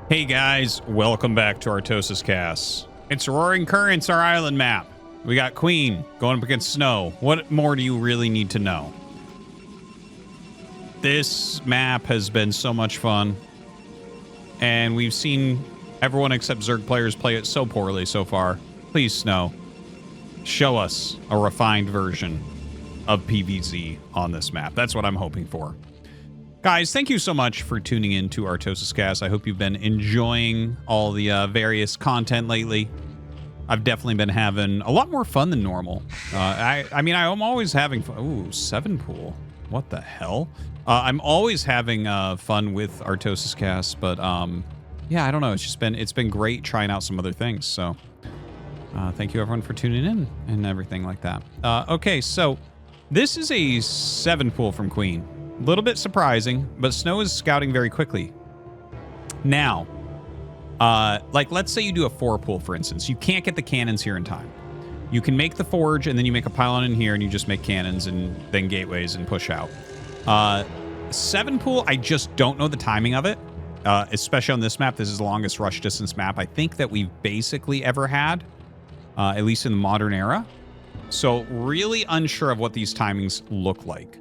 Hey guys, welcome back to ArtosisCasts. It's Roaring Currents, our island map. We got Queen going up against Snow. What more do you really need to know? This map has been so much fun, and we've seen everyone except Zerg players play it so poorly so far. Please, Snow, show us a refined version of PvZ on this map. That's what I'm hoping for. Guys, thank you so much for tuning in to ArtosisCasts. I hope you've been enjoying all the various content lately. I've definitely been having a lot more fun than normal. I mean, I'm always having fun. Ooh, 7 pool. What the hell? I'm always having fun with ArtosisCasts, but yeah, I don't know. It's been great trying out some other things. So thank you everyone for tuning in and everything like that. Okay, so this is a 7 pool from Queen. A little bit surprising, but Snow is scouting very quickly. Now, like, let's say you do a 4 pool, for instance. You can't get the cannons here in time. You can make the forge, and then you make a pylon in here, and you just make cannons and then gateways and push out. 7 pool, I just don't know the timing of it, especially on this map. This is the longest rush distance map I think that we've basically ever had, at least in the modern era. So really unsure of what these timings look like.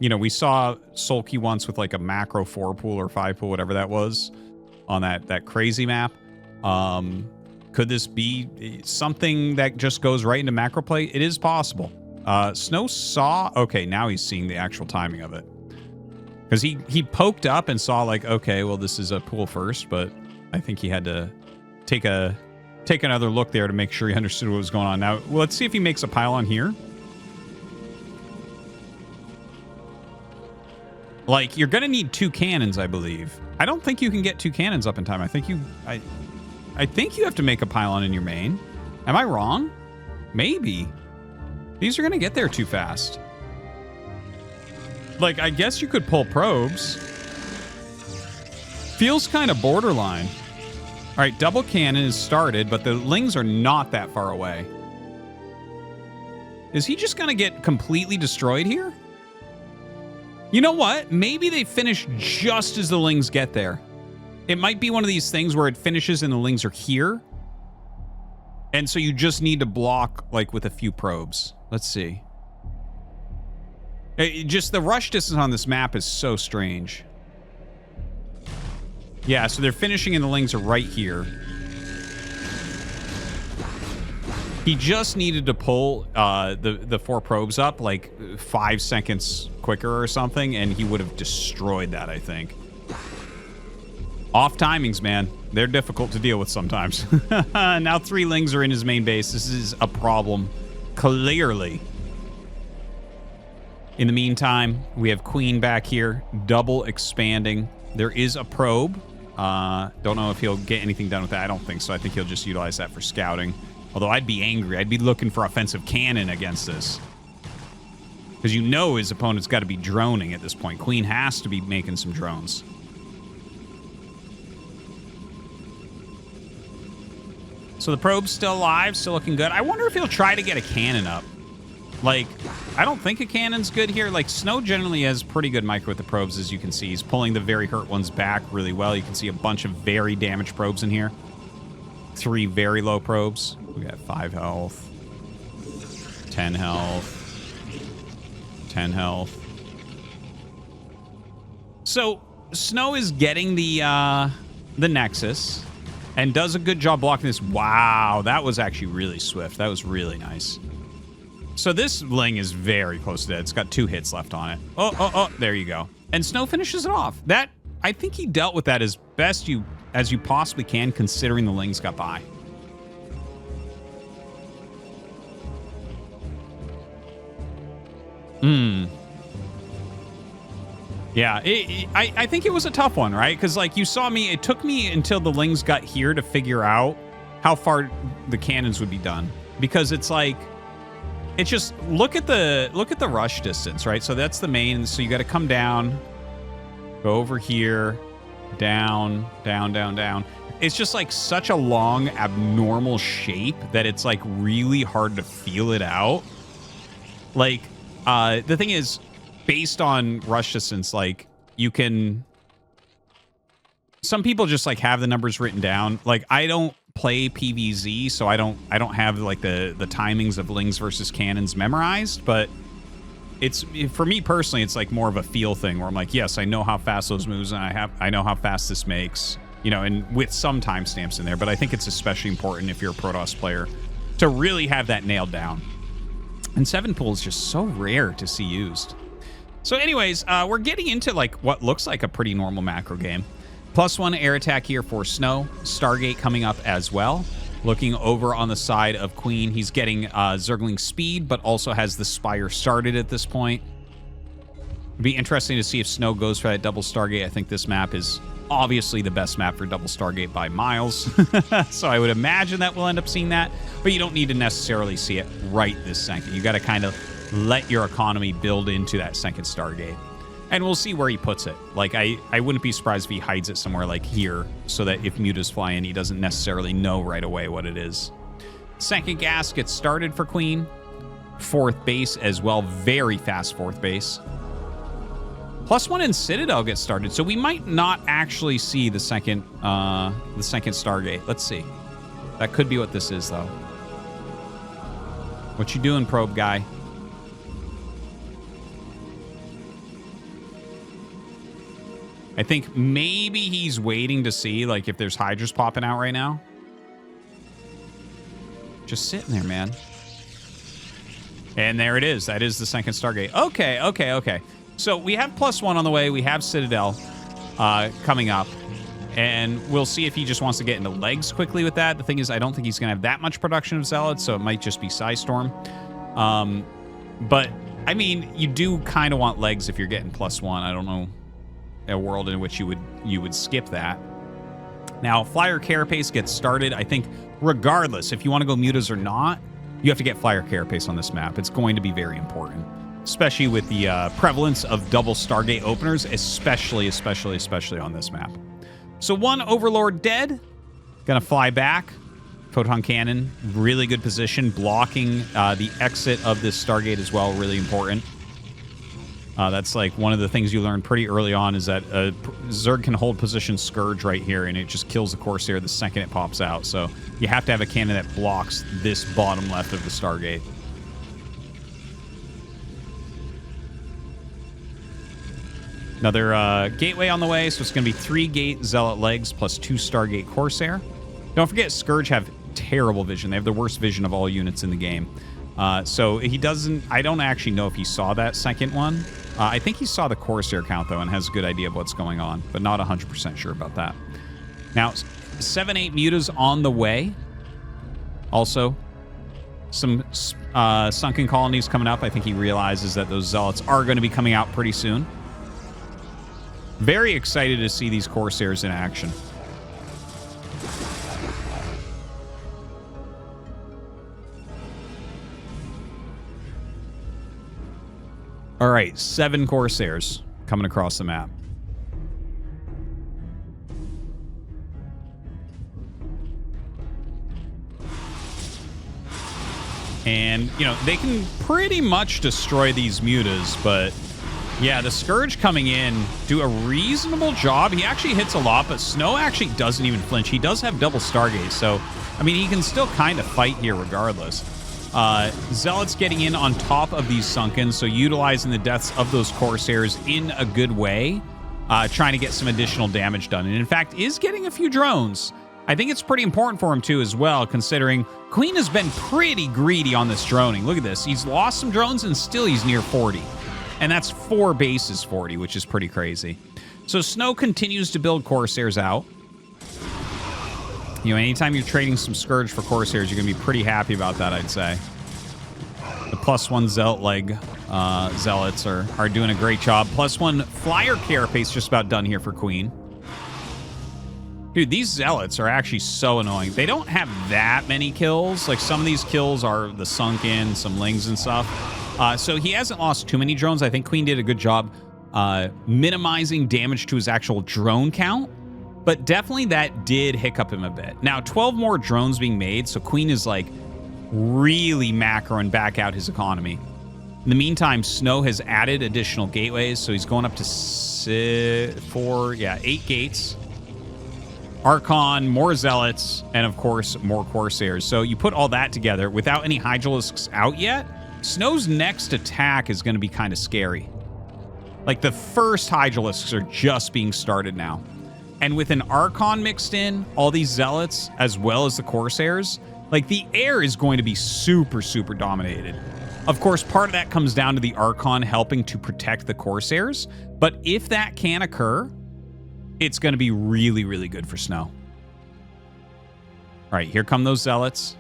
You know, we saw Sulky once with like a macro 4 pool or 5 pool, whatever that was, on that crazy map. Could this be something that just goes right into macro play? It is possible. Snow saw, okay, now he's seeing the actual timing of it. Because he poked up and saw like, okay, well, this is a pool first, but I think he had to take another look there to make sure he understood what was going on. Now, let's see if he makes a pylon here. Like, you're gonna need 2 cannons, I believe. I don't think you can get 2 cannons up in time. I think you have to make a pylon in your main. Am I wrong? Maybe. These are gonna get there too fast. Like, I guess you could pull probes. Feels kind of borderline. All right, double cannon is started, but the lings are not that far away. Is he just gonna get completely destroyed here? You know what? Maybe they finish just as the lings get there. It might be one of these things where it finishes and the lings are here. And so you just need to block, like, with a few probes. Let's see. Just the rush distance on this map is so strange. Yeah, so they're finishing and the lings are right here. He just needed to pull the 4 probes up like 5 seconds quicker or something, and he would have destroyed that, I think. Off timings, man. They're difficult to deal with sometimes. Now 3 lings are in his main base. This is a problem, clearly. In the meantime, we have Queen back here, double expanding. There is a probe. Don't know if he'll get anything done with that. I don't think so. I think he'll just utilize that for scouting. Although I'd be angry. I'd be looking for offensive cannon against this. Because you know his opponent's got to be droning at this point. Queen has to be making some drones. So the probe's still alive, still looking good. I wonder if he'll try to get a cannon up. Like, I don't think a cannon's good here. Like, Snow generally has pretty good micro with the probes, as you can see. He's pulling the very hurt ones back really well. You can see a bunch of very damaged probes in here. 3 very low probes. We got 5 health, 10 health, 10 health. So Snow is getting the Nexus and does a good job blocking this. Wow, that was actually really swift. That was really nice. So this ling is very close to dead. It's got 2 hits left on it. Oh, there you go. And Snow finishes it off. That, I think he dealt with that as best as you possibly can, considering the lings got by. Yeah, I think it was a tough one, right? Because, like, you saw me, it took me until the lings got here to figure out how far the cannons would be done. Because it's like, it's just, look at the rush distance, right? So that's the main, so you got to come down, go over here, down, down, down, down. It's just like such a long, abnormal shape that it's like really hard to feel it out. Like, the thing is, based on rush distance, like, you can some people just like have the numbers written down. Like I don't play PVZ, so I don't have like the timings of lings versus cannons memorized, but it's, for me personally, it's like more of a feel thing where I'm like, yes, I know how fast those moves, and I know how fast this makes, you know, and with some timestamps in there. But I think it's especially important if you're a Protoss player to really have that nailed down. And 7 pool is just so rare to see used. So anyways, we're getting into like what looks like a pretty normal macro game. +1 air attack here for Snow. Stargate coming up as well. Looking over on the side of Queen, he's getting Zergling speed, but also has the Spire started at this point. It'd be interesting to see if Snow goes for that double Stargate. I think this map is obviously the best map for double Stargate by miles. So I would imagine that we'll end up seeing that, but you don't need to necessarily see it right this second. You got to kind of let your economy build into that second Stargate. And we'll see where he puts it. Like, I wouldn't be surprised if he hides it somewhere like here, so that if mutas fly in, he doesn't necessarily know right away what it is. Second gas gets started for Queen. Fourth base as well. Very fast fourth base. +1 in Citadel gets started, so we might not actually see the second Stargate. Let's see. That could be what this is, though. What you doing, probe guy? I think maybe he's waiting to see, like, if there's Hydras popping out right now. Just sitting there, man. And there it is. That is the second Stargate. Okay, okay, okay. So we have +1 on the way. We have Citadel coming up. And we'll see if he just wants to get into legs quickly with that. The thing is, I don't think he's going to have that much production of Zealots, so it might just be Psystorm. But, I mean, you do kind of want legs if you're getting +1. I don't know a world in which you would skip that. Now, Flyer Carapace gets started. I think regardless, if you want to go mutas or not, you have to get Flyer Carapace on this map. It's going to be very important, especially with the prevalence of double Stargate openers, especially on this map. So 1 Overlord dead. Gonna fly back. Photon Cannon, really good position, blocking the exit of this Stargate as well, really important. That's like one of the things you learn pretty early on is that Zerg can hold position Scourge right here, and it just kills the Corsair the second it pops out. So you have to have a cannon that blocks this bottom left of the Stargate. Another gateway on the way, so it's going to be 3 Gate Zealot legs plus 2 Stargate Corsair. Don't forget, Scourge have terrible vision. They have the worst vision of all units in the game. So he doesn't... I don't actually know if he saw that second one. I think he saw the Corsair count, though, and has a good idea of what's going on, but not 100% sure about that. Now, 7-8 mutas on the way. Also, some sunken colonies coming up. I think he realizes that those Zealots are going to be coming out pretty soon. Very excited to see these Corsairs in action. All right, 7 Corsairs coming across the map. And, you know, they can pretty much destroy these mutas, but yeah, the Scourge coming in do a reasonable job. He actually hits a lot, but Snow actually doesn't even flinch. He does have double Stargate, so, I mean, he can still kind of fight here regardless. Zealots getting in on top of these sunken, so utilizing the deaths of those Corsairs in a good way, trying to get some additional damage done. And in fact, is getting a few drones. I think it's pretty important for him too as well, considering Queen has been pretty greedy on this droning. Look at this. He's lost some drones and still he's near 40. And that's 4 bases 40, which is pretty crazy. So Snow continues to build Corsairs out. You know, anytime you're trading some Scourge for Corsairs, you're going to be pretty happy about that, I'd say. The +1 Zealot leg Zealots are doing a great job. +1 Flyer Carapace just about done here for Queen. Dude, these Zealots are actually so annoying. They don't have that many kills. Like, some of these kills are the sunken, some lings and stuff. So he hasn't lost too many drones. I think Queen did a good job minimizing damage to his actual drone count. But definitely that did hiccup him a bit. Now, 12 more drones being made, so Queen is, like, really macroing back out his economy. In the meantime, Snow has added additional gateways, so he's going up to 8 gates. Archon, more Zealots, and of course, more Corsairs. So you put all that together without any Hydralisks out yet, Snow's next attack is going to be kind of scary. Like, the first Hydralisks are just being started now. And with an Archon mixed in, all these Zealots, as well as the Corsairs, like, the air is going to be super, super dominated. Of course, part of that comes down to the Archon helping to protect the Corsairs. But if that can occur, it's going to be really, really good for Snow. All right, here come those Zealots.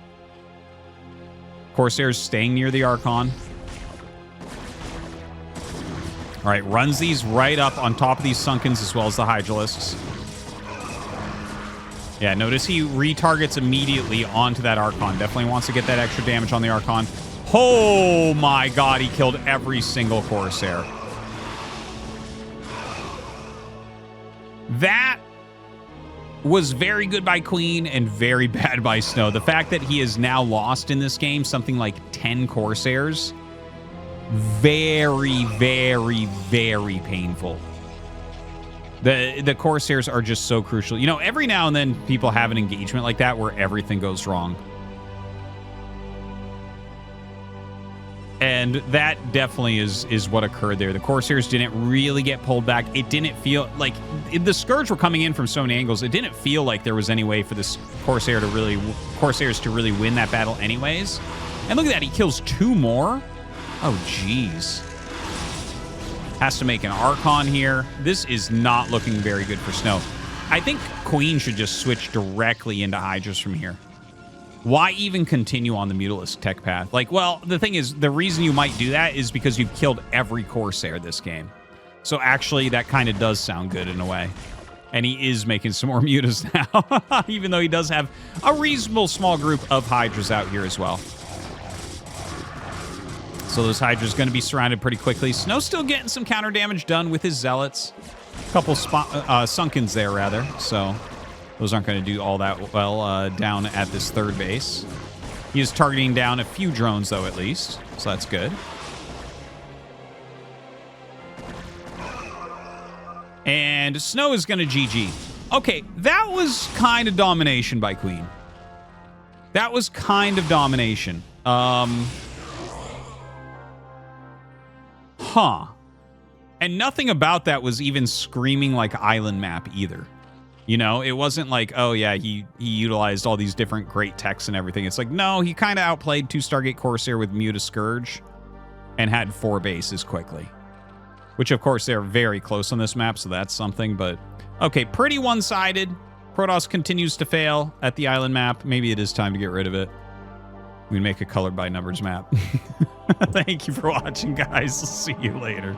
Corsairs staying near the Archon. All right, runs these right up on top of these Sunkens as well as the Hydralisks. Yeah, notice he retargets immediately onto that Archon. Definitely wants to get that extra damage on the Archon. Oh my god, he killed every single Corsair. That was very good by Queen and very bad by Snow. The fact that he has now lost in this game something like 10 Corsairs, very, very, very painful. The Corsairs are just so crucial. You know, every now and then people have an engagement like that where everything goes wrong. And that definitely is what occurred there. The Corsairs didn't really get pulled back. It didn't feel like the Scourge were coming in from so many angles. It didn't feel like there was any way for this Corsairs to really win that battle anyways. And look at that. He kills 2 more. Oh, jeez. Has to make an Archon here. This is not looking very good for Snow. I think Queen should just switch directly into Hydras from here. Why even continue on the Mutalisk tech path? Like, well, the thing is, the reason you might do that is because you've killed every Corsair this game. So actually, that kind of does sound good in a way. And he is making some more Mutas now, even though he does have a reasonable small group of Hydras out here as well. So those Hydras going to be surrounded pretty quickly. Snow's still getting some counter damage done with his Zealots. A couple Sunkens there, rather. So those aren't going to do all that well down at this third base. He is targeting down a few drones, though, at least. So that's good. And Snow is going to GG. Okay, that was kind of domination by Queen. That was kind of domination. Huh. And nothing about that was even screaming like island map either. You know, it wasn't like, oh yeah, he utilized all these different great techs and everything. It's like, no, he kind of outplayed 2 Stargate Corsair with Muta Scourge and had 4 bases quickly. Which, of course, they're very close on this map, so that's something. But, okay, pretty one-sided. Protoss continues to fail at the island map. Maybe it is time to get rid of it. We make a colored by numbers map. Thank you for watching, guys. See you later.